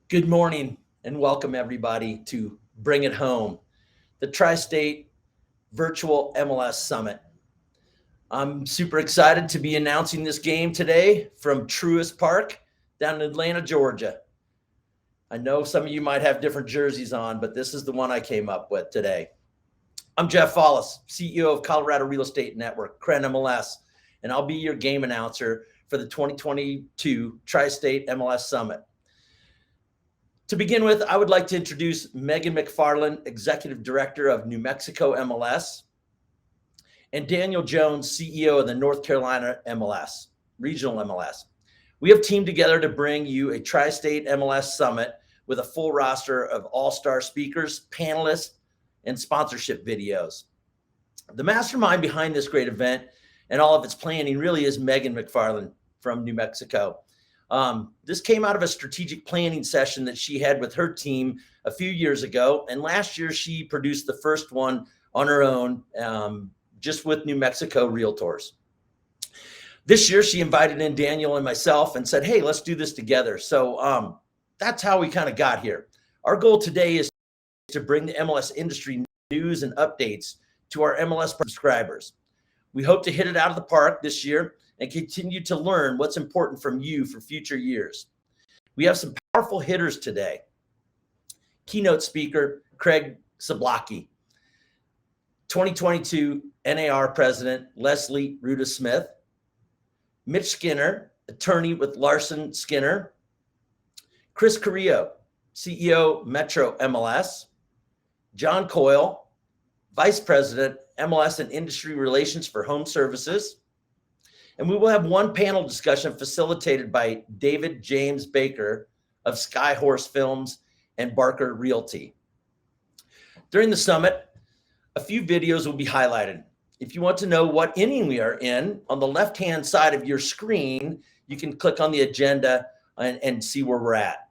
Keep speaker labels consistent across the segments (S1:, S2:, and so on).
S1: Good morning and welcome everybody to Bring It Home, the Tri-State Virtual MLS Summit. I'm super excited to be announcing this game today from Truist Park down in Atlanta, Georgia. I know some of you might have different jerseys on, but this is the one I came up with today. I'm Jeff Follis, CEO of Colorado Real Estate Network, CREN MLS, and I'll be your game announcer for the 2022 Tri-State MLS Summit. To begin with, I would like to introduce Megan McFarland, Executive Director of New Mexico MLS, and Daniel Jones, CEO of the North Carolina MLS, Regional MLS. We have teamed together to bring you a Tri-State MLS Summit with a full roster of all-star speakers, panelists, and sponsorship videos. The mastermind behind this great event and all of its planning really is Megan McFarland from New Mexico. This came out of a strategic planning session that she had with her team a few years ago. And last year, she produced the first one on her own, just with New Mexico Realtors. This year, she invited in Daniel and myself and said, hey, let's do this together. So that's how we kind of got here. Our goal today is to bring the MLS industry news and updates to our MLS subscribers. We hope to hit it out of the park this year and continue to learn what's important from you for future years. We have some powerful hitters today. Keynote speaker, Craig Zablocki. 2022 NAR President, Leslie Ruda Smith. Mitch Skinner, attorney with Larson Skinner. Chris Carrillo, CEO, Metro MLS. John Coyle, Vice President, MLS and Industry Relations for Home Services. And we will have one panel discussion facilitated by David James Baker of Skyhorse Films and Barker Realty. During the summit, a few videos will be highlighted. If you want to know what inning we are in, on the left-hand side of your screen, you can click on the agenda and see where we're at.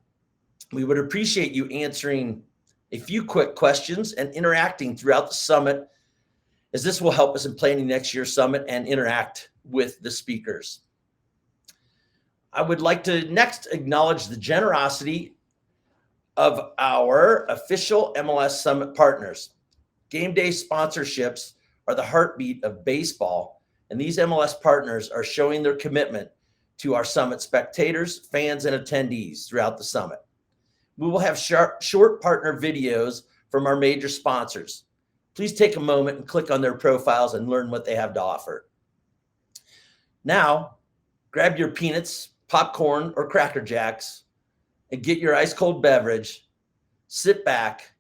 S1: We would appreciate you answering a few quick questions and interacting throughout the summit, as this will help us in planning next year's summit and interact with the speakers. I would like to next acknowledge the generosity of our official MLS Summit partners. Game day sponsorships are the heartbeat of baseball, and these MLS partners are showing their commitment to our summit spectators, fans, and attendees throughout the summit. We will have short partner videos from our major sponsors. Please take a moment and click on their profiles and learn what they have to offer. Now, grab your peanuts, popcorn, or Cracker Jacks and get your ice cold beverage, sit back,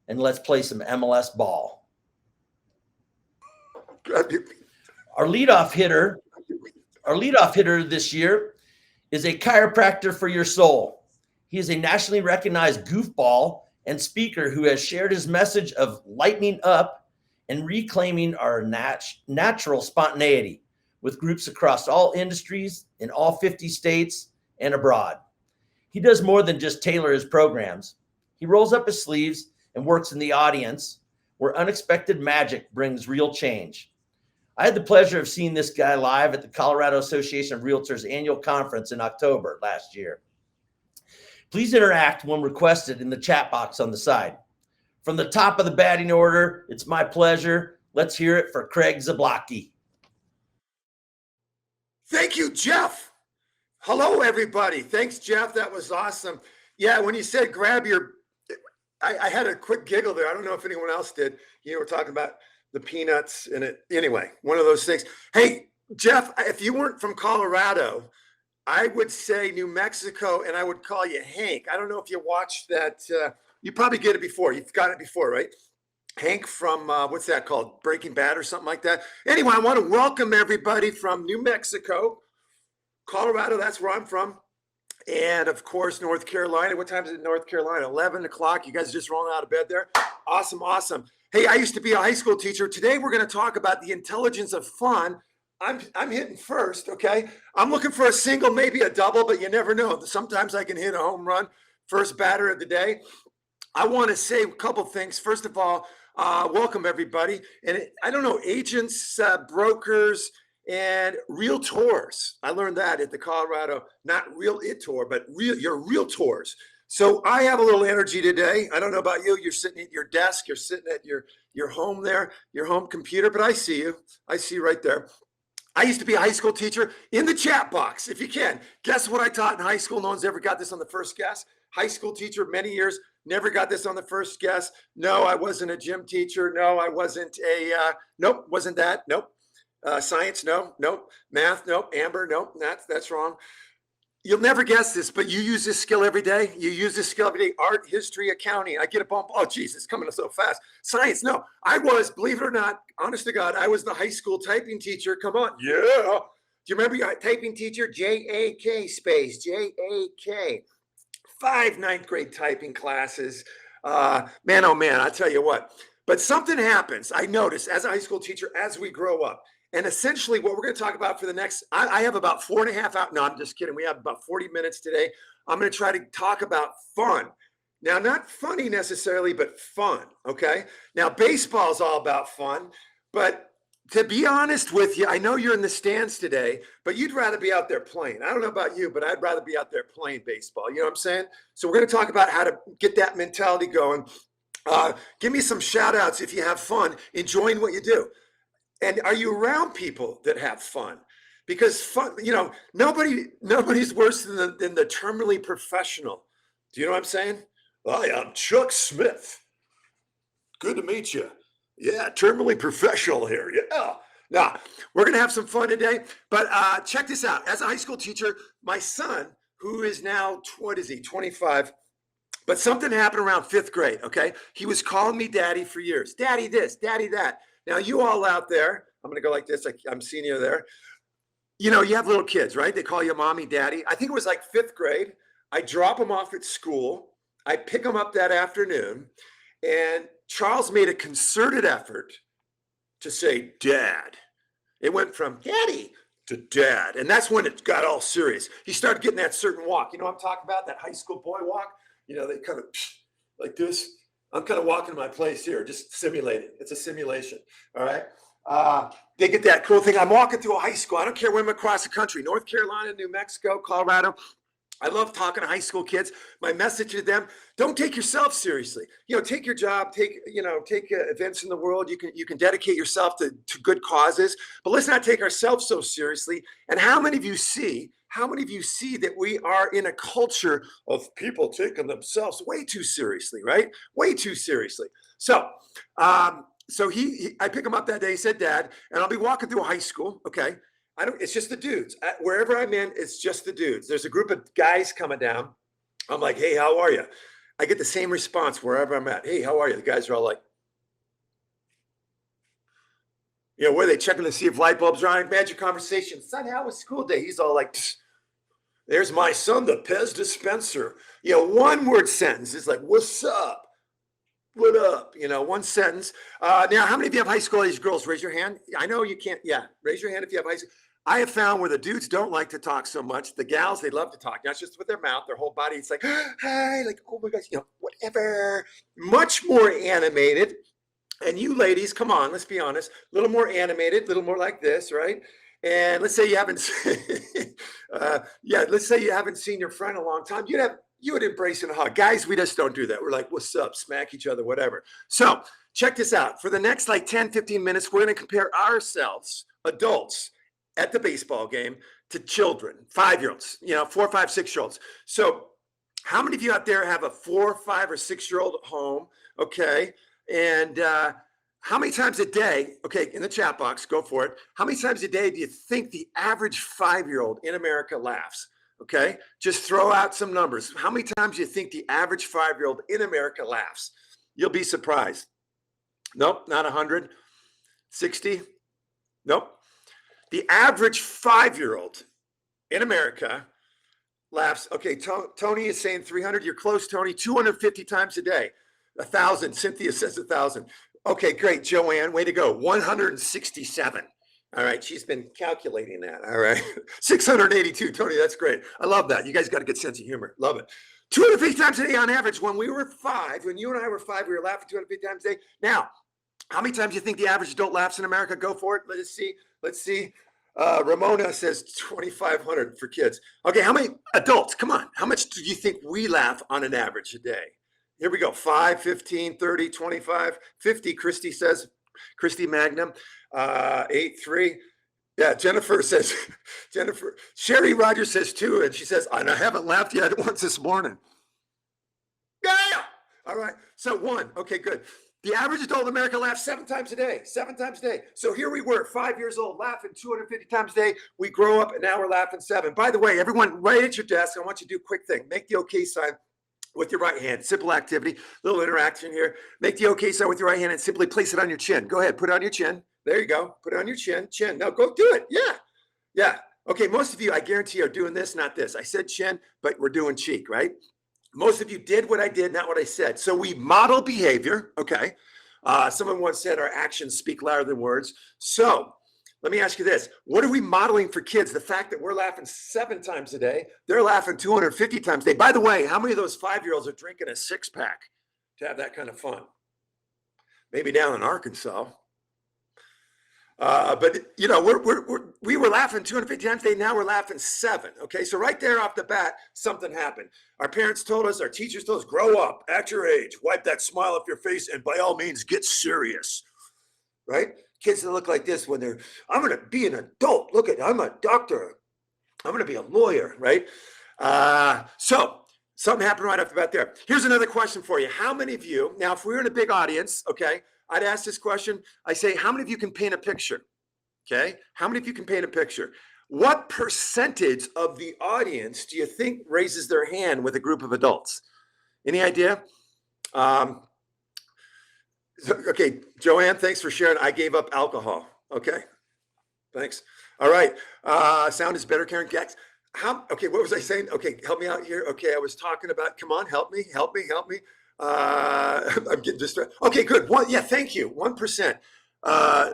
S1: and let's play some MLS ball. Our leadoff hitter this year is a chiropractor for your soul. He is a nationally recognized goofball and speaker who has shared his message of lightening up and reclaiming our natural spontaneity with groups across all industries in all 50 states and abroad. He does more than just tailor his programs. He rolls up his sleeves and works in the audience where unexpected magic brings real change. I had the pleasure of seeing this guy live at the Colorado Association of Realtors annual conference in October last year. Please interact when requested in the chat box on the side. From the top of the batting order, it's my pleasure. Let's hear it for Craig Zablocki.
S2: Thank you, Jeff. Hello, everybody. Thanks, Jeff. That was awesome. Yeah, when you said grab your, I had a quick giggle there. I don't know if anyone else did. You were talking about the peanuts and it. Anyway, one of those things. Hey, Jeff, if you weren't from Colorado, I would say New Mexico, and I would call you Hank. I don't know if you watched that. You probably get it before. You've got it before, right? Hank from, what's that called? Breaking Bad or something like that. Anyway, I want to welcome everybody from New Mexico, Colorado, that's where I'm from. And of course, North Carolina. What time is it in North Carolina? 11 o'clock. You guys just rolling out of bed there? Awesome, awesome. Hey, I used to be a high school teacher. Today, we're going to talk about the intelligence of fun. I'm hitting first, okay? I'm looking for a single, maybe a double, but you never know. Sometimes I can hit a home run, first batter of the day. I want to say a couple things. First of all, welcome everybody. And I don't know, agents, brokers, and realtors. I learned that at the Colorado, not realtor, but your realtors. So I have a little energy today. I don't know about you. You're sitting at your desk. You're sitting at your home there, your home computer, but I see you. I see you right there. I used to be a high school teacher. In the chat box, if you can, guess what I taught in high school? No one's ever got this on the first guess. High school teacher, many years, never got this on the first guess. No, I wasn't a gym teacher. No, I wasn't nope, wasn't that. Nope. Science, no, nope. Math, nope. Amber, nope. That's wrong. You'll never guess this, but you use this skill every day. You use this skill every day. Art, history, accounting. I get a bump. Oh, geez, it's coming so fast. Science, no. I was, believe it or not, honest to God, I was the high school typing teacher. Come on. Yeah. Do you remember your typing teacher? J-A-K space, J-A-K. 5 ninth grade typing classes. Man, oh man, I tell you what. But something happens. I notice as a high school teacher, as we grow up, and essentially what we're going to talk about for the next, I have about 4.5 hours. No, I'm just kidding. We have about 40 minutes today. I'm going to try to talk about fun. Now, not funny necessarily, but fun. Okay. Now, baseball is all about fun, but to be honest with you, I know you're in the stands today, but you'd rather be out there playing. I don't know about you, but I'd rather be out there playing baseball. You know what I'm saying? So we're going to talk about how to get that mentality going. Give me some shout outs if you have fun enjoying what you do. And are you around people that have fun? Because fun, you know, nobody's worse than the terminally professional. Do you know what I'm saying? Hi, I'm Chuck Smith. Good to meet you. Yeah, terminally professional here. Yeah. Now, we're going to have some fun today, but check this out. As a high school teacher, my son, who is now, 25, but something happened around 5th grade, okay? He was calling me daddy for years. Daddy this, daddy that. Now, you all out there, I'm going to go like this. I'm seeing you there. You know, you have little kids, right? They call you mommy, daddy. I think it was like 5th grade. I drop them off at school. I pick them up that afternoon. And Charles made a concerted effort to say, Dad. It went from daddy to dad. And that's when it got all serious. He started getting that certain walk. You know what I'm talking about? That high school boy walk? You know, they kind of like this. I'm kind of walking to my place here, just simulating. It's a simulation. All right. They get that cool thing. I'm walking through a high school. I don't care where I'm across the country, North Carolina, New Mexico, Colorado. I love talking to high school kids. My message to them: don't take yourself seriously. You know, take your job, take events in the world. You can dedicate yourself to good causes, but let's not take ourselves so seriously. And how many of you see that we are in a culture of people taking themselves way too seriously, right? Way too seriously. So, I pick him up that day. He said, Dad, and I'll be walking through a high school. Okay. It's just the dudes. Wherever I'm in, it's just the dudes. There's a group of guys coming down. I'm like, hey, how are you? I get the same response wherever I'm at. Hey, how are you? The guys are all like, you know, where are they checking to see if light bulbs are on? Imagine conversation. Son, how was school day? He's all like, there's my son, the Pez dispenser. You know, one word sentence is like, what's up? What up? You know, one sentence. Now, how many of you have high school age girls? Raise your hand. I know you can't. Yeah, raise your hand if you have high school. I have found where the dudes don't like to talk so much. The gals, they love to talk, not just with their mouth, their whole body. It's like, hi, like, oh my gosh, you know, whatever. Much more animated. And you ladies, come on, let's be honest, a little more animated, a little more like this, right? And let's say you haven't, let's say you haven't seen your friend in a long time. You would embrace and hug. Guys, we just don't do that. We're like, what's up? Smack each other, whatever. So check this out. For the next like 10, 15 minutes, we're going to compare ourselves, adults, at the baseball game to children, 5-year-olds, you know, 4, 5, 6-year-olds. So how many of you out there have a 4, 5, or 6-year-old at home? Okay. And how many times a day, okay, in the chat box, go for it. How many times a day do you think the average 5-year-old in America laughs? Okay. Just throw out some numbers. How many times do you think the average 5-year-old in America laughs? You'll be surprised. Nope, not 100. 60? Nope. The average 5-year-old in America laughs. Okay, Tony is saying 300. You're close, Tony. 250 times a day. 1,000. Cynthia says 1,000. Okay, great. Joanne, way to go. 167. All right, she's been calculating that. All right. 682. Tony, that's great. I love that. You guys got a good sense of humor. Love it. 250 times a day on average. When we were 5, when you and I were 5, we were laughing 250 times a day. Now, how many times do you think the average adult laughs in America? Go for it. Let's see. Ramona says 2,500 for kids. Okay, how many adults? Come on. How much do you think we laugh on an average a day? Here we go. 5, 15, 30, 25, 50. Christy says, Christy Magnum, 8, 3. Yeah, Jennifer says, Sherry Rogers says 2, and she says, and I haven't laughed yet once this morning. Yeah. All right. So 1. Okay, good. The average adult in America laughs 7 times a day, 7 times a day. So here we were, 5 years old, laughing 250 times a day. We grow up and now we're laughing 7. By the way, everyone right at your desk, I want you to do a quick thing. Make the okay sign with your right hand. Simple activity, little interaction here. Make the okay sign with your right hand and simply place it on your chin. Go ahead, put it on your chin. There you go. Put it on your chin. Now go do it. Yeah. Yeah. Okay, most of you, I guarantee, are doing this, not this. I said chin, but we're doing cheek, right? Most of you did what I did, not what I said. So we model behavior, okay? Someone once said our actions speak louder than words. So let me ask you this. What are we modeling for kids? The fact that we're laughing 7 times a day, they're laughing 250 times a day. By the way, how many of those 5-year-olds are drinking a 6-pack to have that kind of fun? Maybe down in Arkansas. But you know, we were laughing 250 times a day. Now we're laughing 7. Okay, so right there off the bat, something happened. Our parents told us, our teachers told us, grow up, at your age, wipe that smile off your face, and by all means, get serious. Right? Kids that look like this when they're, I'm going to be an adult. Look at, I'm a doctor. I'm going to be a lawyer. Right? So something happened right off the bat there. Here's another question for you. How many of you, now if we were in a big audience, okay, I'd ask this question. I say, how many of you can paint a picture? Okay. How many of you can paint a picture? What percentage of the audience do you think raises their hand with a group of adults? Any idea? Okay. Joanne, thanks for sharing. I gave up alcohol. Okay. Thanks. All right. Sound is better, Karen Gax. Okay. What was I saying? Okay. Help me out here. Okay. I was talking about, come on, help me. I'm getting distracted. Okay, good. Yeah, thank you. 1%.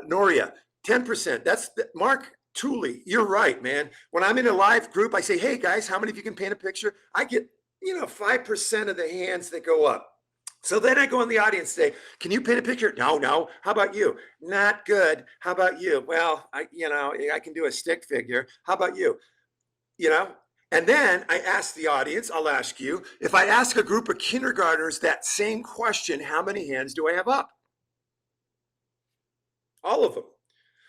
S2: Noria, 10%. That's Mark Tooley. You're right, man. When I'm in a live group, I say, hey guys, how many of you can paint a picture? I get, 5% of the hands that go up. So then I go in the audience and say, can you paint a picture? No. How about you? Not good. How about you? Well, I can do a stick figure. How about you? And then I ask the audience, I'll ask you, if I ask a group of kindergartners that same question, how many hands do I have up? All of them.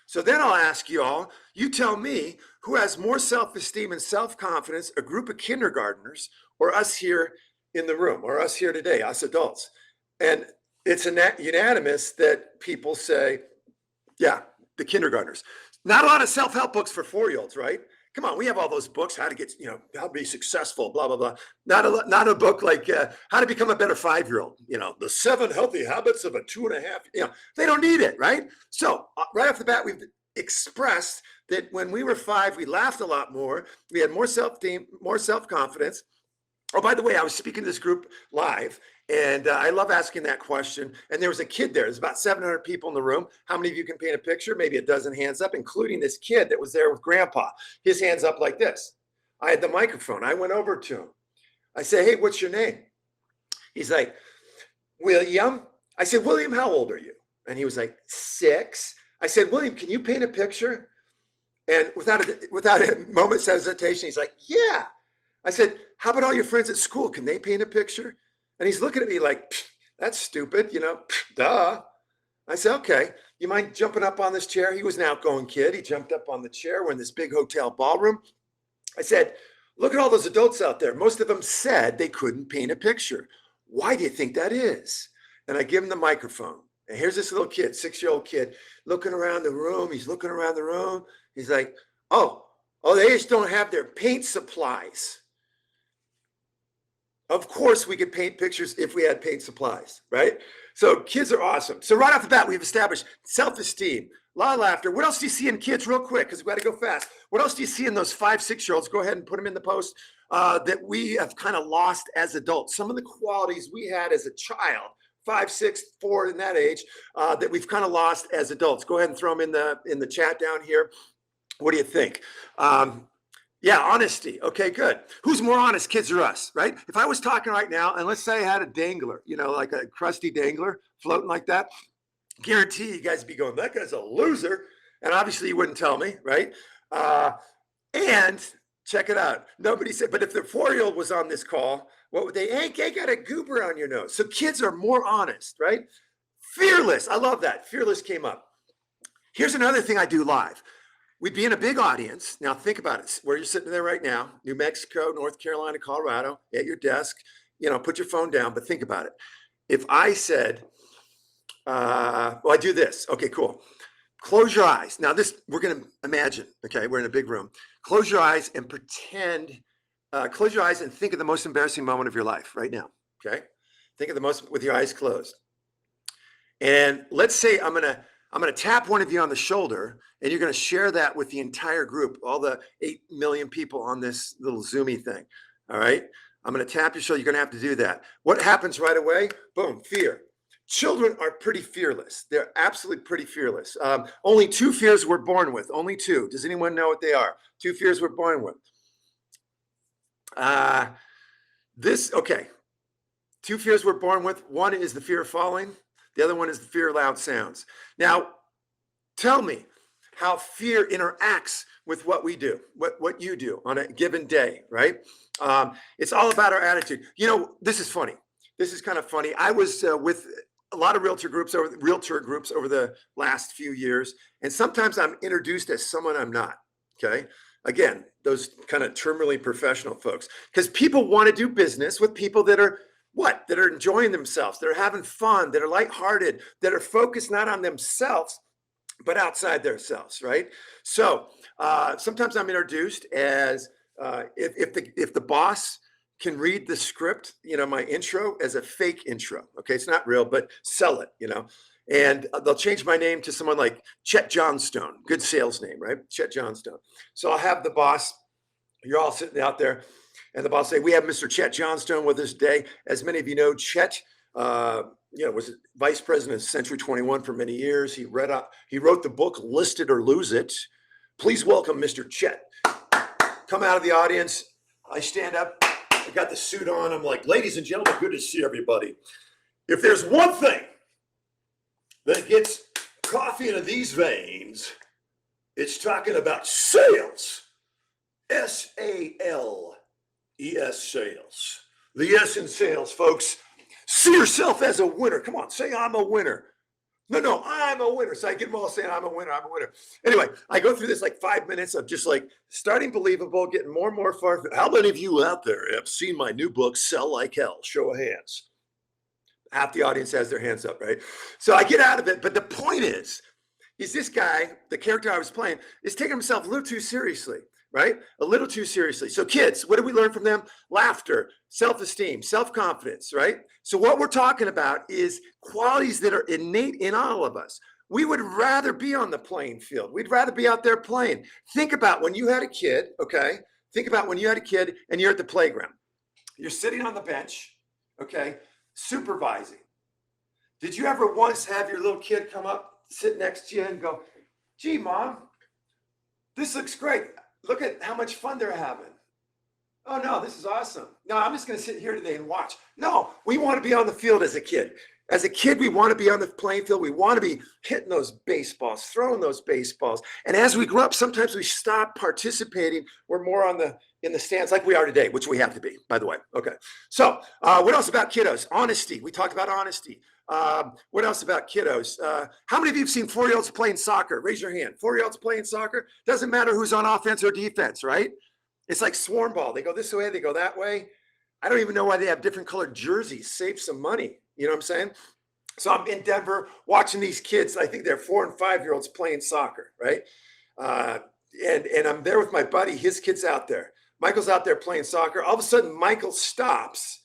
S2: So then I'll ask you all, you tell me who has more self-esteem and self-confidence, a group of kindergartners or us here in the room or us here today, us adults. And it's unanimous that people say, yeah, the kindergartners. Not a lot of self-help books for 4-year-olds, right? Come on, we have all those books, how to get, how to be successful, blah, blah, blah. Not a book like how to become a better 5-year-old, the 7 healthy habits of a 2.5, they don't need it, right? So right off the bat, we've expressed that when we were 5, we laughed a lot more. We had more self-esteem, more self-confidence. Oh, by the way, I was speaking to this group live, and I love asking that question. And there was a kid there. There's about 700 people in the room. How many of you can paint a picture? Maybe a dozen hands up, including this kid that was there with grandpa. His hands up like this. I had the microphone. I went over to him. I said, hey, what's your name? He's like, William. I said, William, how old are you? And he was like, 6. I said, William, can you paint a picture? And without a moment's hesitation, he's like, yeah. I said, how about all your friends at school? Can they paint a picture? And he's looking at me like, that's stupid, duh. I said, okay, you mind jumping up on this chair? He was an outgoing kid. He jumped up on the chair. We're in this big hotel ballroom. I said, look at all those adults out there. Most of them said they couldn't paint a picture. Why do you think that is? And I give him the microphone. And here's this little kid, 6-year-old kid, looking around the room. He's looking around the room. He's like, oh, they just don't have their paint supplies. Of course, we could paint pictures if we had paint supplies, right? So kids are awesome. So right off the bat, we've established self-esteem, a lot of laughter. What else do you see in kids real quick? Because we've got to go fast. What else do you see in those 5, 6-year-olds? Go ahead and put them in the post that we have kind of lost as adults. Some of the qualities we had as a child, 5, 6, 4 in that age, that we've kind of lost as adults. Go ahead and throw them in the chat down here. What do you think? Yeah, honesty. Okay, good. Who's more honest, kids or us, right? If I was talking right now, and let's say I had a dangler, like a crusty dangler floating like that, guarantee you guys would be going, that guy's a loser. And obviously you wouldn't tell me, right? And check it out. Nobody said, but if the 4-year-old was on this call, what would they, hey, you got a goober on your nose. So kids are more honest, right? Fearless. I love that. Fearless came up. Here's another thing I do live. We'd be in a big audience. Now think about it. Where you're sitting there right now, New Mexico, North Carolina, Colorado, at your desk, put your phone down, but think about it. If I said, well, I do this. Okay, cool. Close your eyes. Now we're going to imagine, okay, we're in a big room. Close your eyes and close your eyes and think of the most embarrassing moment of your life right now, okay? Think of the most with your eyes closed. And let's say I'm gonna tap one of you on the shoulder, and you're gonna share that with the entire group, all the 8 million people on this little Zoomy thing. All right. I'm gonna tap your shoulder. You're gonna have to do that. What happens right away? Boom, fear. Children are pretty fearless. They're absolutely pretty fearless. Only 2 fears we're born with. Only 2. Does anyone know what they are? 2 fears we're born with. Okay. 2 fears we're born with. One is the fear of falling. The other one is the fear of loud sounds. Now, tell me how fear interacts with what we do, what you do on a given day, right? It's all about our attitude. This is funny. This is kind of funny. I was with a lot of realtor groups over the last few years, and sometimes I'm introduced as someone I'm not. Okay, again, those kind of terminally professional folks, because people want to do business with people that are that are enjoying themselves, that are having fun, that are lighthearted, that are focused not on themselves, but outside themselves, right? So sometimes I'm introduced as if the boss can read the script, my intro as a fake intro. Okay, it's not real, but sell it, and they'll change my name to someone like Chet Johnstone. Good sales name, right? Chet Johnstone. So I'll have the boss, you're all sitting out there, and the boss say, we have Mr. Chet Johnstone with us today. As many of you know, Chet was vice president of Century 21 for many years. He wrote the book List It or Lose It. Please welcome Mr. Chet. Come out of the audience. I stand up. I got the suit on. I'm like, ladies and gentlemen, good to see everybody. If there's one thing that gets coffee into these veins, it's talking about sales. SALES, sales. The S in sales, folks. See yourself as a winner. Come on, say I'm a winner. No, I'm a winner. So I get them all saying I'm a winner. Anyway, I go through this like 5 minutes of just like starting believable, getting more and more far. How many of you out there have seen my new book, Sell Like Hell? Show of hands. Half the audience has their hands up, right? So I get out of it. But the point is this guy, the character I was playing, is taking himself a little too seriously. Right? A little too seriously. So kids, what do we learn from them? Laughter, self-esteem, self-confidence, right? So what we're talking about is qualities that are innate in all of us. We would rather be on the playing field. We'd rather be out there playing. Think about when you had a kid, okay? Think about when you had a kid and you're at the playground. You're sitting on the bench, okay, supervising. Did you ever once have your little kid come up, sit next to you and go, gee, Mom, this looks great. Look at how much fun they're having. Oh, no, this is awesome. No, I'm just going to sit here today and watch. No, we want to be on the field as a kid. As a kid, we want to be on the playing field. We want to be hitting those baseballs, throwing those baseballs. And as we grow up, sometimes we stop participating. We're more in the stands like we are today, which we have to be, by the way. Okay. So what else about kiddos? Honesty. We talked about honesty. What else about kiddos? How many of you have seen 4-year-olds playing soccer? Raise your hand. 4-year-olds playing soccer. Doesn't matter who's on offense or defense, right? It's like swarm ball. They go this way, they go that way. I don't even know why they have different colored jerseys. Save some money. You know what I'm saying? So I'm in Denver watching these kids. I think they're 4 and 5-year-olds playing soccer, right? And I'm there with my buddy. His kid's out there. Michael's out there playing soccer. All of a sudden, Michael stops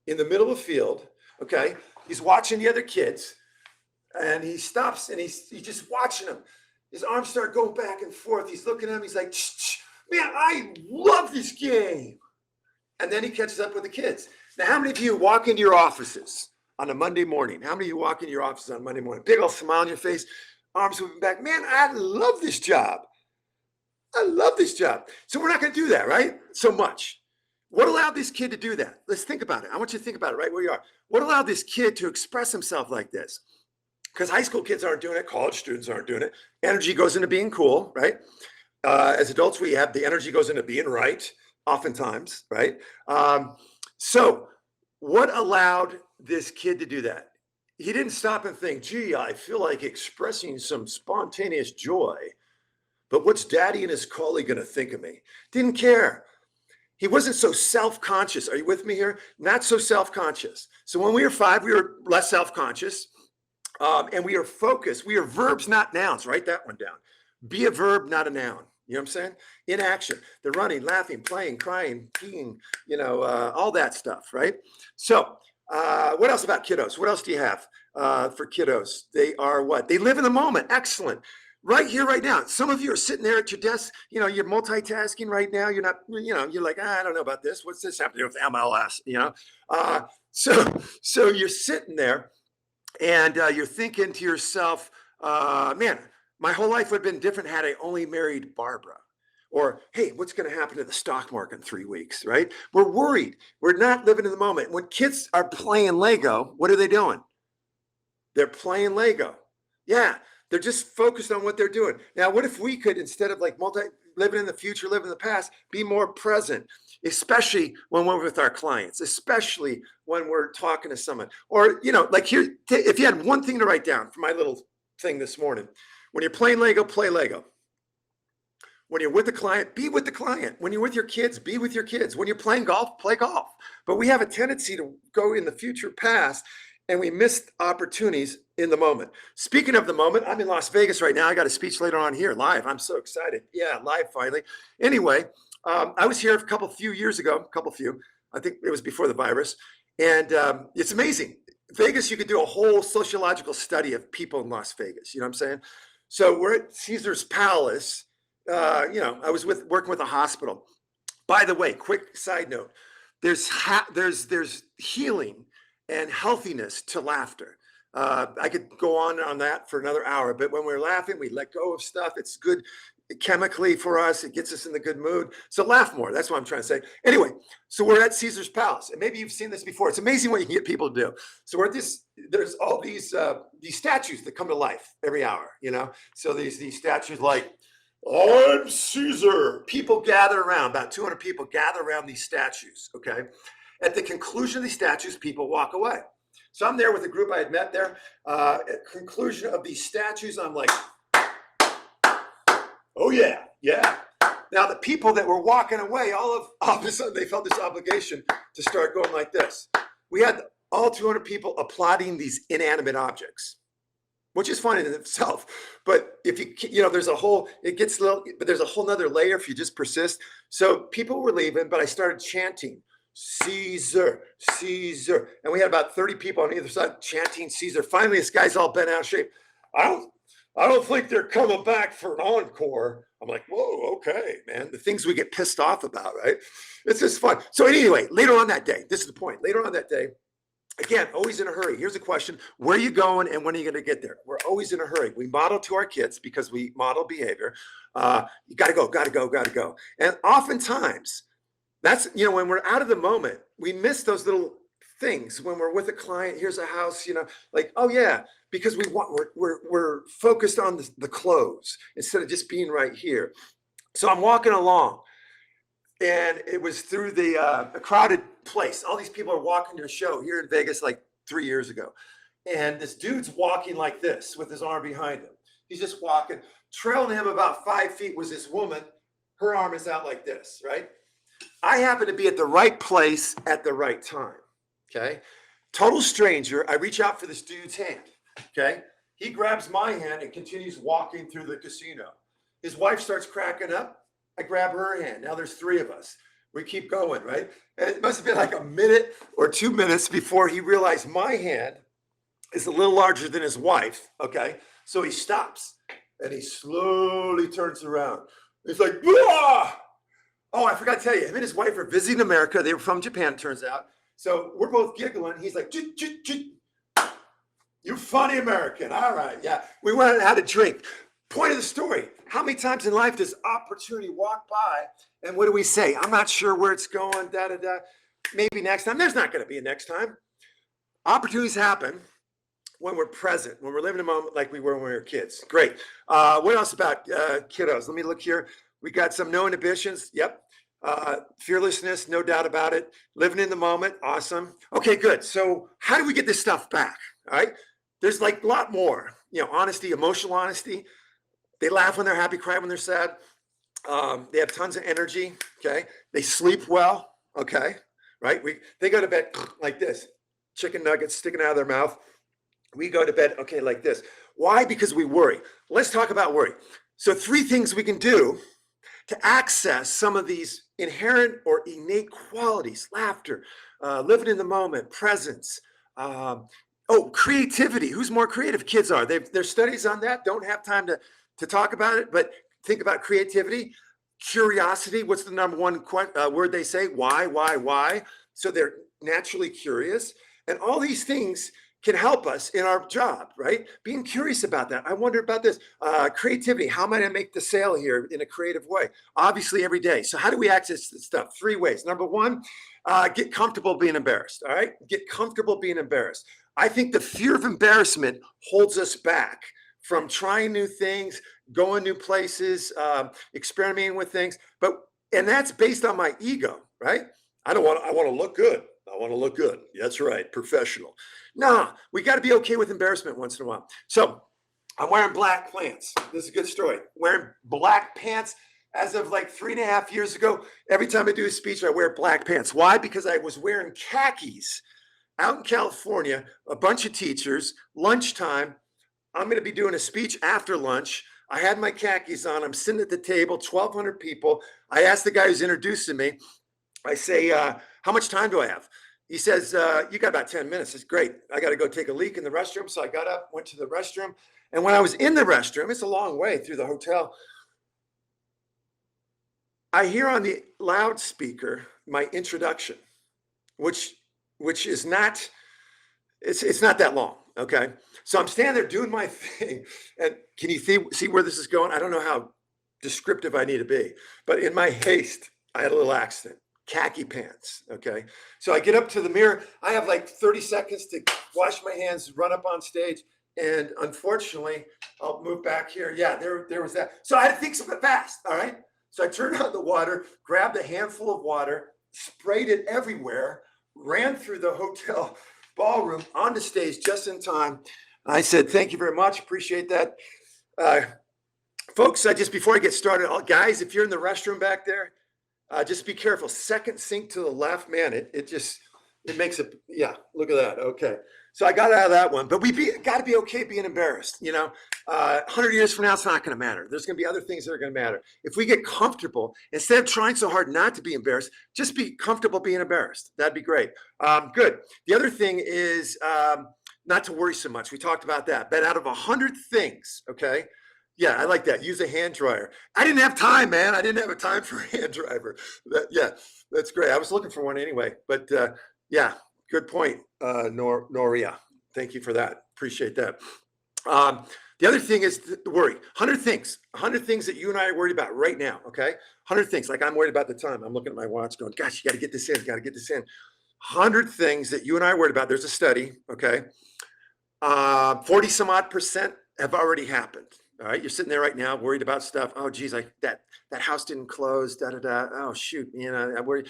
S2: in the middle of the field. Okay, he's watching the other kids, and he stops and he's just watching them. His arms start going back and forth. He's looking at him. He's like, man, I love this game. And then he catches up with the kids. Now, how many of you walk into your offices on a Monday morning? How many of you walk into your offices on Monday morning? Big old smile on your face, arms moving back. Man, I love this job. I love this job. So we're not going to do that, right? So much. What allowed this kid to do that? Let's think about it. I want you to think about it right where you are. What allowed this kid to express himself like this? Because high school kids aren't doing it. College students aren't doing it. Energy goes into being cool, right? As adults, we have the energy goes into being right, oftentimes, right? So what allowed this kid to do that? He didn't stop and think, gee, I feel like expressing some spontaneous joy, but what's daddy and his colleague going to think of me? Didn't care. He wasn't so self-conscious. Are you with me here? Not so self-conscious. So when we were 5, we were less self-conscious, and we are focused. We are verbs, not nouns. Write that one down. Be a verb, not a noun. You know what I'm saying? In action. They're running, laughing, playing, crying, peeing, all that stuff, right? So what else about kiddos? What else do you have for kiddos? They are what? They live in the moment. Excellent. Right here, right now. Some of you are sitting there at your desk. You're multitasking right now. You're not, you're like, I don't know about this. What's this happening with MLS? So you're sitting there and you're thinking to yourself, man, my whole life would have been different had I only married Barbara. Or, hey, what's going to happen to the stock market in 3 weeks, right? We're worried. We're not living in the moment. When kids are playing Lego, what are they doing? They're playing Lego. Yeah, they're just focused on what they're doing. Now, what if we could, instead of like living in the future, living in the past, be more present, especially when we're with our clients, especially when we're talking to someone. Or, like here, if you had one thing to write down for my little thing this morning, when you're playing Lego, play Lego. When you're with the client, be with the client. When you're with your kids, be with your kids. When you're playing golf, play golf. But we have a tendency to go in the future past, and we missed opportunities in the moment. Speaking of the moment, I'm in Las Vegas right now. I got a speech later on here, live. I'm so excited. Yeah, live finally. Anyway, I was here a few years ago, I think it was before the virus. And it's amazing. Vegas, you could do a whole sociological study of people in Las Vegas. You know what I'm saying? So we're at Caesar's Palace. I was working with a hospital. By the way, quick side note: there's healing and healthiness to laughter. I could go on that for another hour, but when we're laughing, we let go of stuff. It's good chemically for us. It gets us in the good mood. So laugh more. That's what I'm trying to say. Anyway, so we're at Caesar's Palace, and maybe you've seen this before. It's amazing what you can get people to do. So we're at this. There's all these statues that come to life every hour. So these statues like, I'm Caesar. People gather around, about 200 people gather around these statues, okay? At the conclusion of these statues, people walk away. So I'm there with a group I had met there. At conclusion of these statues, I'm like, oh yeah. Now the people that were walking away, all of a sudden they felt this obligation to start going like this. We had all 200 people applauding these inanimate objects, which is fun in itself. But if there's a whole nother layer if you just persist. So people were leaving, but I started chanting, Caesar, Caesar. And we had about 30 people on either side chanting Caesar. Finally, this guy's all bent out of shape. I don't think they're coming back for an encore. I'm like, whoa, okay, man. The things we get pissed off about, right? It's just fun. So anyway, later on that day, this is the point. Later on that day, again, always in a hurry. Here's a question. Where are you going and when are you going to get there? We're always in a hurry. We model to our kids because we model behavior. You got to go. And oftentimes, that's, when we're out of the moment, we miss those little things. When we're with a client, here's a house, like, oh yeah, because we're focused on the close instead of just being right here. So I'm walking along. And it was through a crowded place. All these people are walking to a show here in Vegas like 3 years ago. And this dude's walking like this with his arm behind him. He's just walking. Trailing him about 5 feet was this woman. Her arm is out like this, right? I happen to be at the right place at the right time, okay? Total stranger. I reach out for this dude's hand, okay? He grabs my hand and continues walking through the casino. His wife starts cracking up. I grab her hand. Now there's 3 of us. We keep going, right? And it must have been like a minute or 2 minutes before he realized my hand is a little larger than his wife, okay? So he stops and he slowly turns around. He's like, "Wah!" Oh, I forgot to tell you, him and his wife are visiting America. They were from Japan, turns out. So we're both giggling. He's like, "You funny American." All right, yeah. We went and had a drink. Point of the story, how many times in life does opportunity walk by and what do we say? I'm not sure where it's going, maybe next time. There's not going to be a next time. Opportunities happen when we're present, when we're living in the moment like we were when we were kids. Great. What else about kiddos? Let me look here. We got some no inhibitions. Yep. Fearlessness, no doubt about it. Living in the moment. Awesome. Okay, good. So how do we get this stuff back? All right. There's like a lot more, honesty, emotional honesty. They laugh when they're happy, cry when they're sad. They have tons of energy. Okay. They sleep well. Okay. Right. They go to bed like this, chicken nuggets sticking out of their mouth. We go to bed, okay, like this. Why? Because we worry. Let's talk about worry. So 3 things we can do to access some of these inherent or innate qualities: laughter, living in the moment, presence, creativity. Who's more creative? Kids are. There's studies on that. Don't have time to talk about it, but think about creativity. Curiosity. What's the number one word they say? Why? So they're naturally curious. And all these things can help us in our job, right? Being curious about that. I wonder about this. Creativity. How might I make the sale here in a creative way? Obviously, every day. So how do we access this stuff? 3 ways. Number 1, get comfortable being embarrassed, all right? Get comfortable being embarrassed. I think the fear of embarrassment holds us back from trying new things, going new places, experimenting with things. And that's based on my ego, right? I want to look good. I want to look good. That's right. Professional. Nah, we got to be okay with embarrassment once in a while. So I'm wearing black pants. This is a good story. Wearing black pants as of like 3.5 years ago. Every time I do a speech, I wear black pants. Why? Because I was wearing khakis out in California, a bunch of teachers, lunchtime. I'm going to be doing a speech after lunch. I had my khakis on. I'm sitting at the table, 1,200 people. I asked the guy who's introducing me, I say, how much time do I have? He says, you got about 10 minutes. It's great. I got to go take a leak in the restroom. So I got up, went to the restroom. And when I was in the restroom, it's a long way through the hotel, I hear on the loudspeaker my introduction, which is not, it's not that long. Okay. So I'm standing there doing my thing. And can you see where this is going? I don't know how descriptive I need to be, but in my haste, I had a little accident. Khaki pants. Okay. So I get up to the mirror. I have like 30 seconds to wash my hands, run up on stage. And unfortunately, I'll move back here. Yeah, there was that. So I had to think something fast. All right. So I turned on the water, grabbed a handful of water, sprayed it everywhere, ran through the hotel ballroom onto stage just in time. I said, thank you very much. Appreciate that. Folks, just before I get started, guys, if you're in the restroom back there, just be careful. Second sink to the left, man. It makes it. Yeah, look at that. Okay, so I got out of that one, but got to be okay being embarrassed. 100 years from now, it's not going to matter. There's going to be other things that are going to matter. If we get comfortable, instead of trying so hard not to be embarrassed, just be comfortable being embarrassed. That'd be great. Good. The other thing is not to worry so much. We talked about that. But out of 100 things, okay. Yeah, I like that. Use a hand dryer. I didn't have time, man. I didn't have a time for a hand dryer. Yeah, that's great. I was looking for one anyway. But yeah, good point, Noria. Thank you for that. Appreciate that. The other thing is the worry. 100 things that you and I are worried about right now, okay? 100 things. Like I'm worried about the time. I'm looking at my watch going, gosh, you got to get this in. 100 things that you and I are worried about. There's a study, okay? 40 some odd % have already happened. All right, you're sitting there right now, worried about stuff. Oh, geez, that house didn't close. Da da da. Oh, shoot, I worry.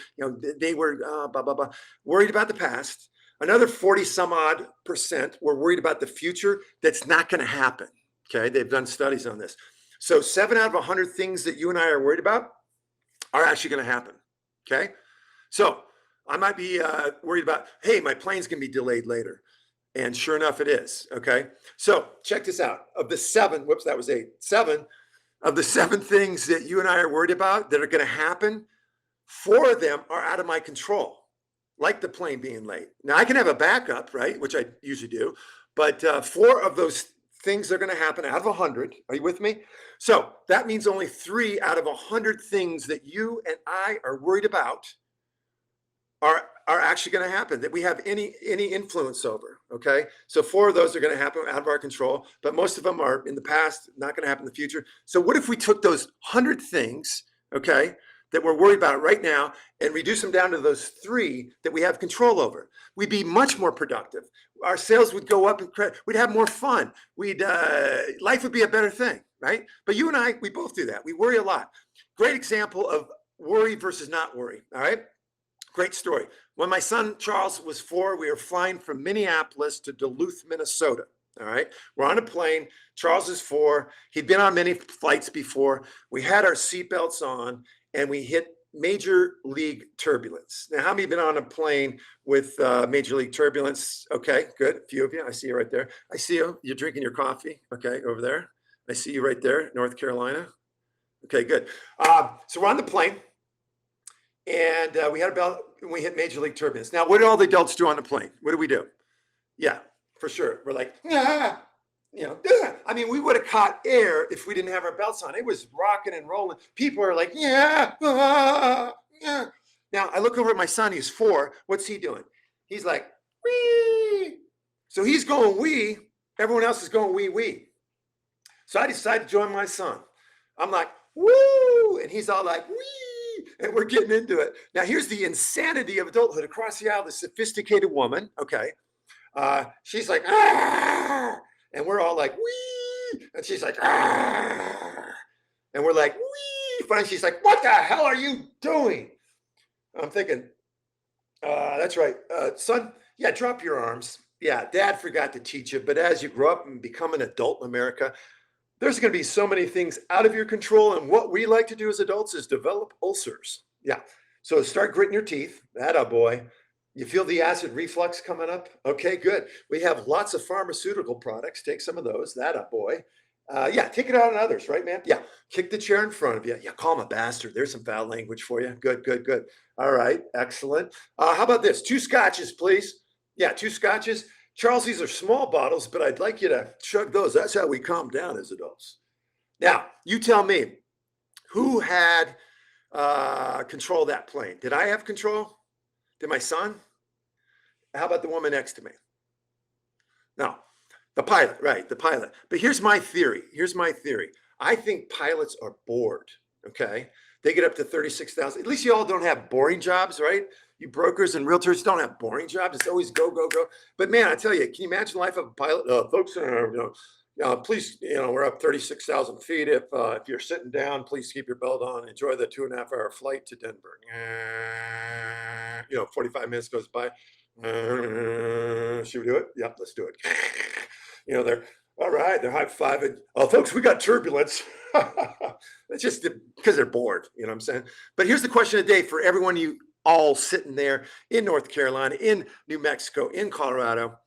S2: They were blah blah blah. Worried about the past. Another 40 some odd % were worried about the future. That's not going to happen. Okay, they've done studies on this. So 7 out of 100 things that you and I are worried about are actually going to happen. Okay, so I might be worried about, hey, my plane's going to be delayed later. And sure enough, it is. Okay. So check this out. Of the 7, whoops, that was 8. 7 of the 7 things that you and I are worried about that are going to happen, 4 of them are out of my control, like the plane being late. Now I can have a backup, right? Which I usually do, but 4 of those things are going to happen out of 100. Are you with me? So that means only 3 out of 100 things that you and I are worried about are actually going to happen, that we have any influence over. Okay. So 4 of those are going to happen out of our control, but most of them are in the past, not going to happen in the future. So what if we took those 100 things, okay, that we're worried about right now and reduce them down to those 3 that we have control over, we'd be much more productive. Our sales would go up, and we'd have more fun. Life would be a better thing, right? But you and I, we both do that. We worry a lot. Great example of worry versus not worry, all right? Great story. When my son Charles was 4, we were flying from Minneapolis to Duluth, Minnesota. All right. We're on a plane. Charles is 4. He'd been on many flights before. We had our seatbelts on and we hit major league turbulence. Now, how many have been on a plane with major league turbulence? Okay, good. A few of you. I see you right there. I see you. You're drinking your coffee. Okay, over there. I see you right there, North Carolina. Okay, good. So we're on the plane. And we hit major league turbulence. Now, what did all the adults do on the plane? What do we do? Yeah, for sure. We're like, ah, I mean, we would have caught air if we didn't have our belts on. It was rocking and rolling. People are like, yeah, yeah. Now, I look over at my son, he's 4. What's he doing? He's like, wee. So he's going wee. Everyone else is going wee, wee. So I decided to join my son. I'm like, woo. And he's all like, wee. And we're getting into it. Now, here's the insanity of adulthood. Across the aisle, the sophisticated woman, okay, she's like, ah, and we're all like, wee, and she's like, ah, and we're like, wee, finally she's like, what the hell are you doing? I'm thinking, that's right, son, yeah, drop your arms. Yeah, dad forgot to teach you, but as you grow up and become an adult in America, there's going to be so many things out of your control. And what we like to do as adults is develop ulcers. Yeah. So start gritting your teeth. Atta boy. You feel the acid reflux coming up? Okay, good. We have lots of pharmaceutical products. Take some of those. Atta boy. Yeah, take it out on others, right, man? Yeah. Kick the chair in front of you. Yeah, call him a bastard. There's some foul language for you. Good, good, good. All right. Excellent. How about this? 2 scotches, please. Yeah, 2 scotches. Charles, these are small bottles, but I'd like you to chug those. That's how we calm down as adults. Now, you tell me, who had control of that plane? Did I have control? Did my son? How about the woman next to me? No, the pilot, right, the pilot. But here's my theory. I think pilots are bored, okay? They get up to 36,000. At least you all don't have boring jobs, right? You brokers and realtors don't have boring jobs. It's always go, go, go. But man, I tell you, can you imagine the life of a pilot? Folks, please, we're up 36,000 feet. If you're sitting down, please keep your belt on. Enjoy the 2.5-hour flight to Denver. 45 minutes goes by. Should we do it? Yep, let's do it. They're all right. They're high-fiving. Oh, folks, we got turbulence. It's just because they're bored. You know what I'm saying? But here's the question of the day for everyone you all sitting there in North Carolina, in New Mexico, in Colorado.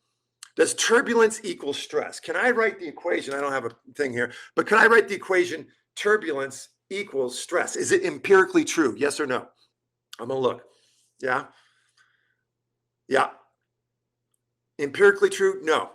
S2: Does turbulence equal stress? Can I write the equation? I don't have a thing here, but can I write the equation turbulence equals stress? Is it empirically true? Yes or no? I'm going to look. Yeah. Yeah. Empirically true? No.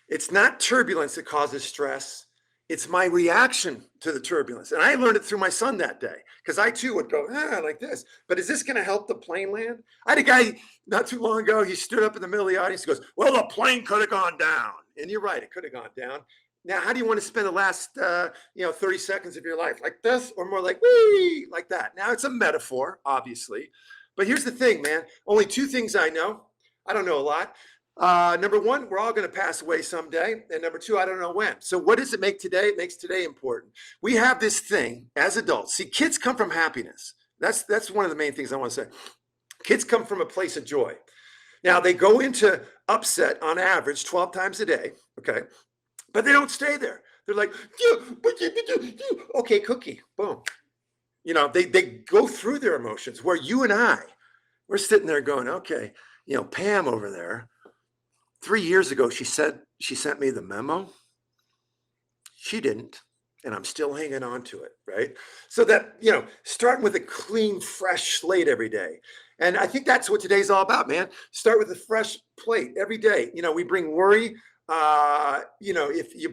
S2: It's not turbulence that causes stress. It's my reaction to the turbulence. And I learned it through my son that day because I too would go, like this. But is this going to help the plane land? I had a guy not too long ago. He stood up in the middle of the audience. He goes, well, the plane could have gone down. And you're right. It could have gone down. Now, how do you want to spend the last, 30 seconds of your life? Like this or more like, wee, like that? Now, it's a metaphor, obviously. But here's the thing, man. Only 2 things I know. I don't know a lot. Number 1, we're all going to pass away someday. And number 2, I don't know when. So what does it make today? It makes today important. We have this thing as adults. See, kids come from happiness. That's one of the main things I want to say. Kids come from a place of joy. Now, they go into upset on average 12 times a day. Okay. But they don't stay there. They're like, okay, cookie, boom. They go through their emotions where you and we're sitting there going, okay, Pam over there, 3 years ago, she said she sent me the memo. She didn't, and I'm still hanging on to it, right? So that, starting with a clean, fresh slate every day. And I think that's what today's all about, man. Start with a fresh plate every day. We bring worry.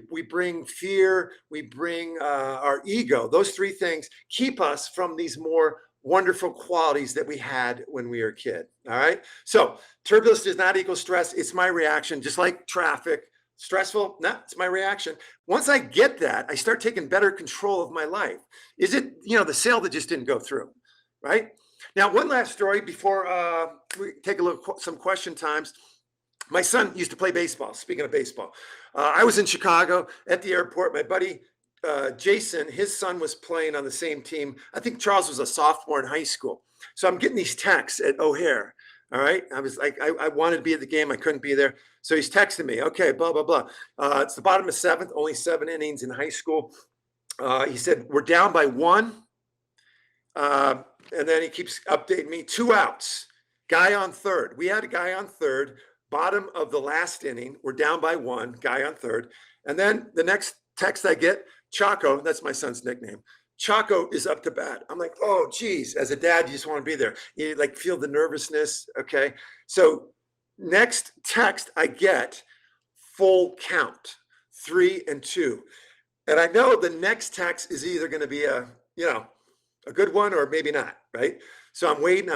S2: We bring fear, we bring our ego. Those 3 things keep us from these more wonderful qualities that we had when we were a kid. All right. So turbulence does not equal stress. It's my reaction, just like traffic. Stressful? No, it's my reaction. Once I get that, I start taking better control of my life. Is it, the sale that just didn't go through? right? Now, one last story before we take a look some question times. My son used to play baseball. Speaking of baseball, I was in Chicago at the airport. My buddy Jason, his son was playing on the same team. I think Charles was a sophomore in high school. So I'm getting these texts at O'Hare. All right. I was like, I wanted to be at the game. I couldn't be there. So he's texting me. Okay, blah, blah, blah. It's the bottom of seventh, only 7 innings in high school. He said, we're down by 1. And then he keeps updating me. 2 outs. Guy on third. We had a guy on third. Bottom of the last inning. We're down by 1. Guy on third. And then the next text I get, Chaco, that's my son's nickname. Chaco is up to bat. I'm like, oh, geez. As a dad, you just want to be there. You like feel the nervousness. Okay. So next text I get, full count, 3 and 2. And I know the next text is either going to be a good one or maybe not, right? So I'm waiting.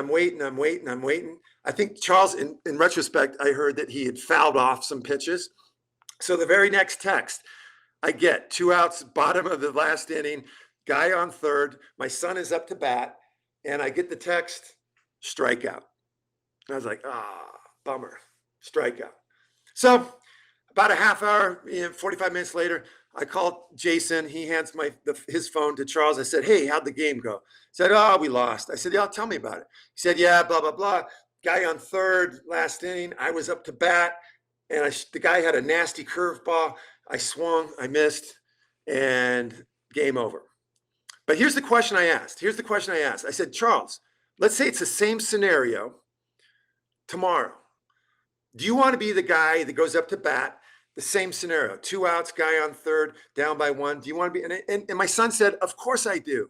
S2: I think Charles, in retrospect, I heard that he had fouled off some pitches. So the very next text I get, 2 outs, bottom of the last inning, guy on third. My son is up to bat, and I get the text, strikeout. And I was like, bummer, strikeout. So about a half hour, 45 minutes later, I called Jason. He hands his phone to Charles. I said, hey, how'd the game go? He said, oh, we lost. I said, yeah, tell me about it. He said, yeah, blah, blah, blah. Guy on third, last inning. I was up to bat, and the guy had a nasty curveball. I swung, I missed, and game over. But here's the question I asked. I said, Charles, let's say it's the same scenario tomorrow. Do you want to be the guy that goes up to bat? The same scenario, 2 outs, guy on third, down by 1. Do you want to be? And my son said, of course I do.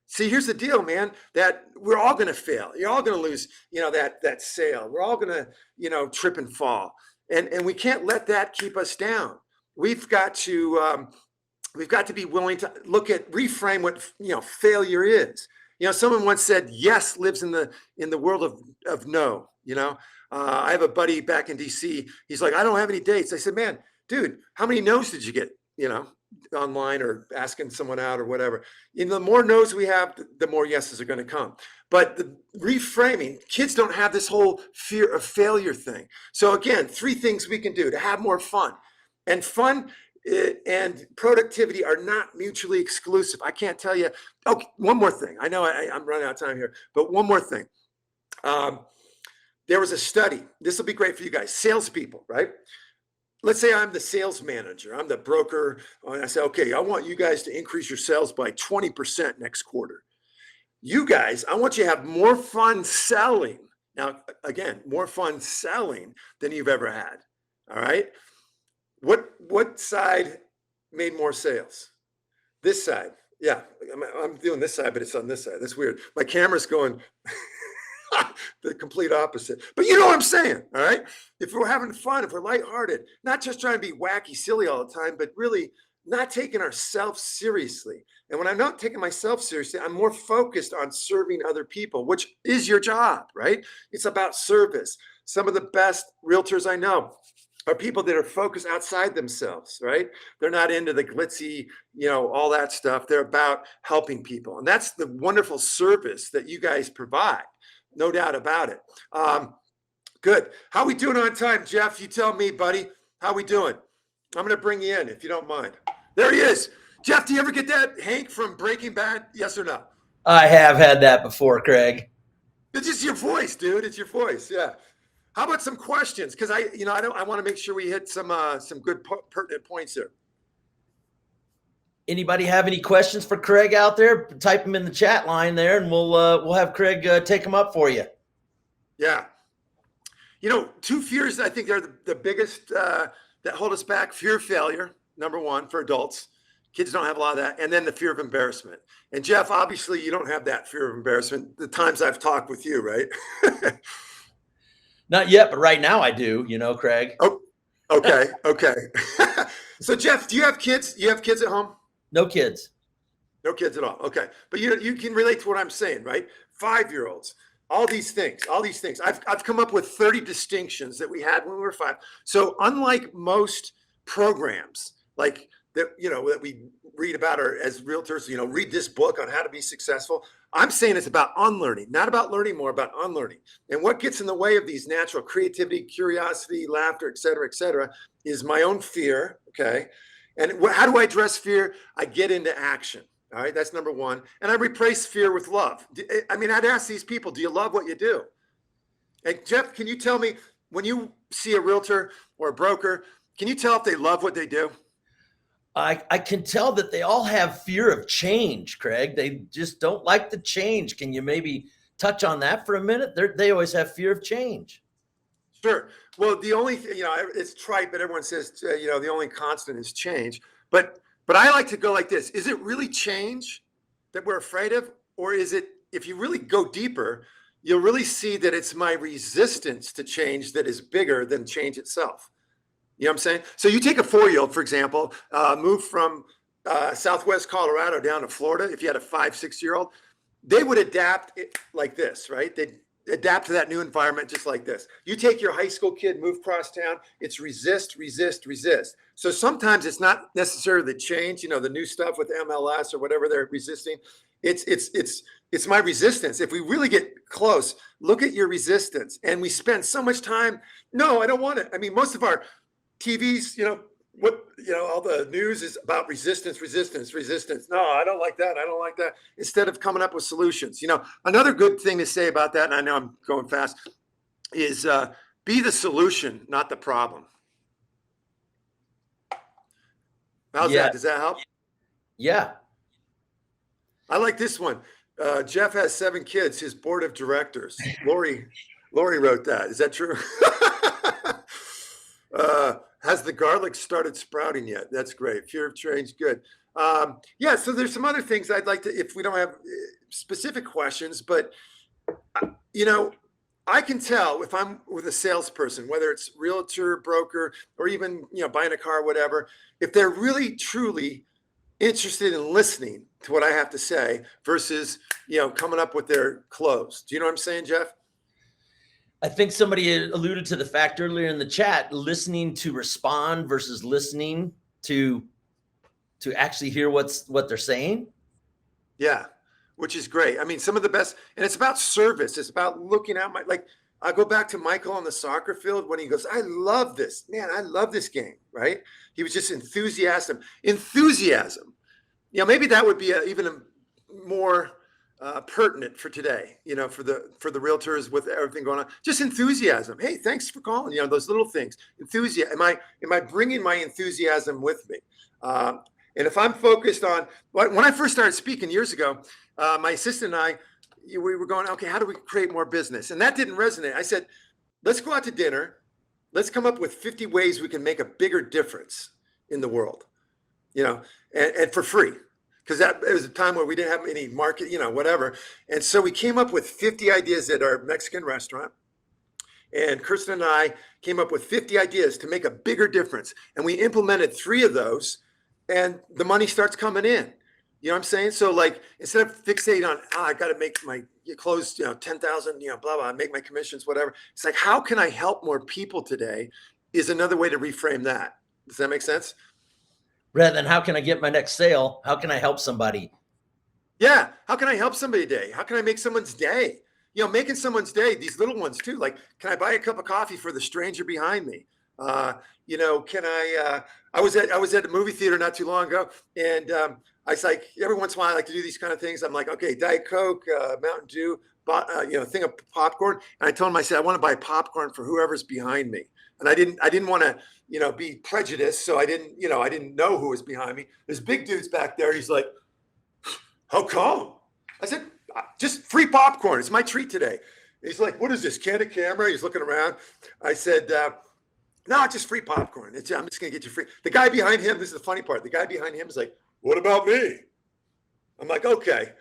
S2: See, here's the deal, man, that we're all going to fail. You're all going to lose, that sale. We're all going to, trip and fall. And we can't let that keep us down. We've got to be willing to reframe what, failure is. Someone once said, yes lives in the world of no, I have a buddy back in DC. He's like, I don't have any dates. I said, man, dude, how many no's did you get, online or asking someone out or whatever? The more no's we have, the more yeses are going to come. But the reframing, kids don't have this whole fear of failure thing. So again, 3 things we can do to have more fun. And fun and productivity are not mutually exclusive. I can't tell you. Oh, one more thing. I know I'm running out of time here, but one more thing. There was a study. This will be great for you guys. Salespeople, right? Let's say I'm the sales manager. I'm the broker. And I say, okay, I want you guys to increase your sales by 20% next quarter. You guys, I want you to have more fun selling. Now, again, more fun selling than you've ever had. All right. What side made more sales? This side. Yeah, I'm doing this side, but it's on this side. That's weird. My camera's going the complete opposite. But you know what I'm saying, all right? If we're having fun, if we're lighthearted, not just trying to be wacky, silly all the time, but really not taking ourselves seriously. And when I'm not taking myself seriously, I'm more focused on serving other people, which is your job, right? It's about service. Some of the best realtors I know are people that are focused outside themselves, right? They're not into the glitzy, all that stuff. They're about helping people. And that's the wonderful service that you guys provide. No doubt about it. Good. How we doing on time, Jeff? You tell me, buddy. How we doing? I'm going to bring you in if you don't mind. There he is. Jeff, do you ever get that Hank from Breaking Bad? Yes or no?
S1: I have had that before, Craig.
S2: It's just your voice, dude. It's your voice. Yeah. How about some questions? Because I want to make sure we hit some good pertinent points here.
S1: Anybody have any questions for Craig out there? Type them in the chat line there, and we'll have Craig take them up for you.
S2: Yeah. 2 fears I think are the biggest that hold us back. Fear of failure, number 1 for adults. Kids don't have a lot of that. And then the fear of embarrassment. And Jeff, obviously you don't have that fear of embarrassment the times I've talked with you, right?
S1: Not yet, but right now I do, Craig.
S2: Oh, okay. So Jeff, do you have kids? You have kids at home?
S1: No kids.
S2: No kids at all. Okay. But you can relate to what I'm saying, right? 5-year-olds, all these things. I've come up with 30 distinctions that we had when we were 5. So unlike most programs, like that, that we read about, or as realtors, read this book on how to be successful. I'm saying it's about unlearning, not about learning more, about unlearning. And what gets in the way of these natural creativity, curiosity, laughter, et cetera, is my own fear. Okay. And how do I address fear? I get into action. All right. That's number one. And I replace fear with love. I mean, I'd ask these people, do you love what you do? And Jeff, can you tell me, when you see a realtor or a broker, can you tell if they love what they do?
S1: I can tell that they all have fear of change, Craig. They just don't like the change. Can you maybe touch on that for a minute? They always have fear of change.
S2: Sure. Well, the only thing, it's trite, but everyone says, the only constant is change. But I like to go like this. Is it really change that we're afraid of? Or is it, if you really go deeper, you'll really see that it's my resistance to change that is bigger than change itself. You know what I'm saying? So you take a 4-year-old, for example, move from Southwest Colorado down to Florida. If you had a 5, 6-year-old, they would adapt it like this, right? They'd adapt to that new environment just like this. You take your high school kid, move across town, it's resist, resist, resist. So sometimes it's not necessarily the change, the new stuff with MLS or whatever they're resisting. It's my resistance. If we really get close, look at your resistance. And we spend so much time, no, I don't want it. I mean, most of our TVs, all the news is about resistance. No, I don't like that. Instead of coming up with solutions. Another good thing to say about that, and I know I'm going fast, is be the solution, not the problem. How's that? Does that help?
S1: Yeah.
S2: I like this one. Jeff has 7 kids, his board of directors. Lori wrote that. Is that true? Has the garlic started sprouting yet? That's great. Fear of change. Good. So there's some other things I'd like to, if we don't have specific questions, but I can tell if I'm with a salesperson, whether it's realtor, broker, or even, buying a car, whatever, if they're really, truly interested in listening to what I have to say versus, coming up with their close. Do you know what I'm saying, Jeff?
S1: I think somebody alluded to the fact earlier in the chat, listening to respond versus listening to actually hear what they're saying. Yeah.
S2: Which is great. I mean, some of the best, and it's about service. It's about looking at I go back to Michael on the soccer field when he goes, I love this, man. I love this game, right? He was just enthusiasm. Maybe that would be even a more pertinent for today, for the realtors with everything going on. Just enthusiasm. Hey, thanks for calling. Those little things. Enthusiasm. Am I bringing my enthusiasm with me? And if I'm focused on, when I first started speaking years ago, my assistant and I, we were going, okay, how do we create more business? And that didn't resonate. I said, let's go out to dinner. Let's come up with 50 ways we can make a bigger difference in the world, and for free. Because it was a time where we didn't have any market, whatever. And so we came up with 50 ideas at our Mexican restaurant. And Kirsten and I came up with 50 ideas to make a bigger difference. And we implemented 3 of those, and the money starts coming in. You know what I'm saying? So instead of fixating on, I got to make my close, 10,000, blah, blah, make my commissions, whatever. It's like, how can I help more people today is another way to reframe that. Does that make sense?
S1: Rather than how can I get my next sale? How can I help somebody?
S2: Yeah. How can I help somebody today? How can I make someone's day? Making someone's day, these little ones too. Can I buy a cup of coffee for the stranger behind me? Can I was at a movie theater not too long ago, and I was like, every once in a while I like to do these kind of things. I'm like, okay, Diet Coke, Mountain Dew, thing of popcorn. And I told him, I said, I want to buy popcorn for whoever's behind me. And I didn't want to, be prejudiced. So I didn't know who was behind me. This big dude's back there. He's like, how come? I said, just free popcorn. It's my treat today. He's like, what is this, Candid Camera? He's looking around. I said, no, it's just free popcorn. I'm just going to get you free. The guy behind him, this is the funny part. The guy behind him is like, what about me? I'm like, okay,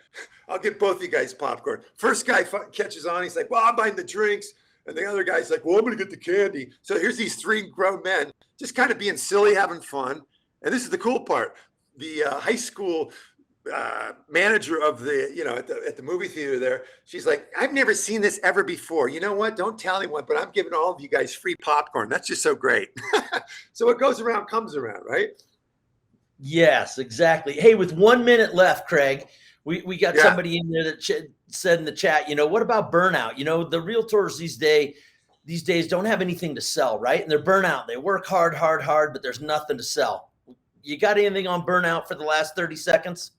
S2: I'll get both of you guys popcorn. First guy catches on. He's like, well, I'm buying the drinks. And the other guy's like, well, I'm going to get the candy. So here's these 3 grown men just kind of being silly, having fun. And this is the cool part. The high school manager of the, at the movie theater there, she's like, I've never seen this ever before. You know what? Don't tell anyone, but I'm giving all of you guys free popcorn. That's just so great. So what goes around comes around, right?
S1: Yes, exactly. Hey, with 1 minute left, Craig, we got
S2: Yeah.
S1: somebody in there that said in the chat, what about burnout? The realtors these days don't have anything to sell, right? And they're burnout. They work hard, hard, hard, but there's nothing to sell. You got anything on burnout for the last 30 seconds?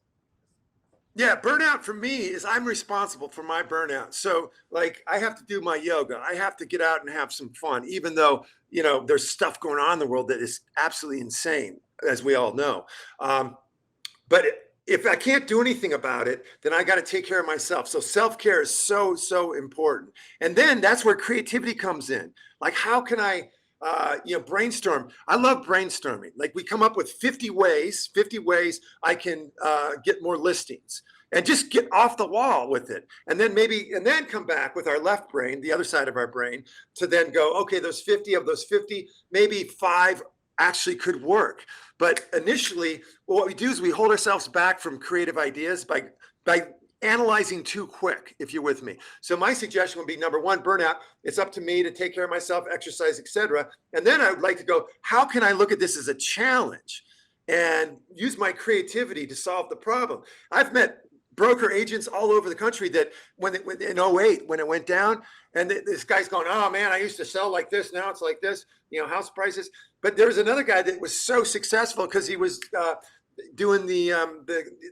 S2: Yeah, burnout for me is I'm responsible for my burnout. So like I have to do my yoga. I have to get out and have some fun, even though, there's stuff going on in the world that is absolutely insane, as we all know. But if I can't do anything about it, then I got to take care of myself. So self-care is so, so important. And then that's where creativity comes in. Like, how can I, brainstorm? I love brainstorming. Like we come up with 50 ways I can get more listings and just get off the wall with it. And then come back with our left brain, the other side of our brain, to then go, okay, those 50, maybe 5 actually could work. But initially, what we do is we hold ourselves back from creative ideas by analyzing too quick, if you're with me. So my suggestion would be, number one, burnout. It's up to me to take care of myself, exercise, etc. And then I would like to go, how can I look at this as a challenge and use my creativity to solve the problem? I've met broker agents all over the country that when in 08, when it went down, and this guy's going, oh man, I used to sell like this, now it's like this, house prices. But there was another guy that was so successful because he was doing the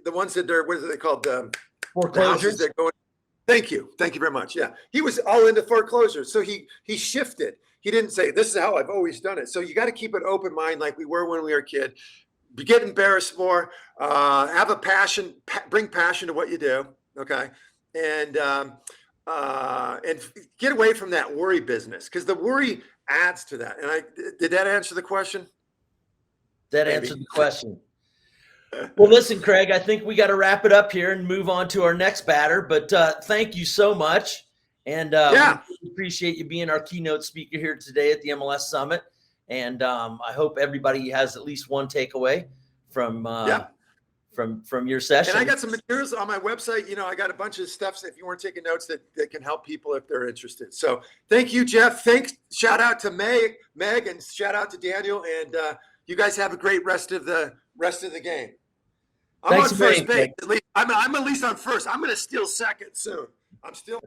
S2: ones that are, what are they called?
S1: Foreclosures.
S2: That go. Thank you very much. Yeah, he was all into foreclosures, so he shifted. He didn't say this is how I've always done it. So you got to keep an open mind, like we were when we were a kid. Get embarrassed more. Have a passion. Bring passion to what you do. Okay, and get away from that worry business, because the worry adds to that. And did that answer the question?
S1: That answered the question. Well, listen, Craig, I think we got to wrap it up here and move on to our next batter. But thank you so much. And we appreciate you being our keynote speaker here today at the MLS Summit. And I hope everybody has at least one takeaway from your session.
S2: And I got some materials on my website. I got a bunch of stuff, if you weren't taking notes, that can help people if they're interested. So thank you, Jeff. Shout out to Meg, and shout out to Daniel. And you guys have a great rest of the game. I'm on first base. I'm at least on first. I'm going to steal second soon. I'm still.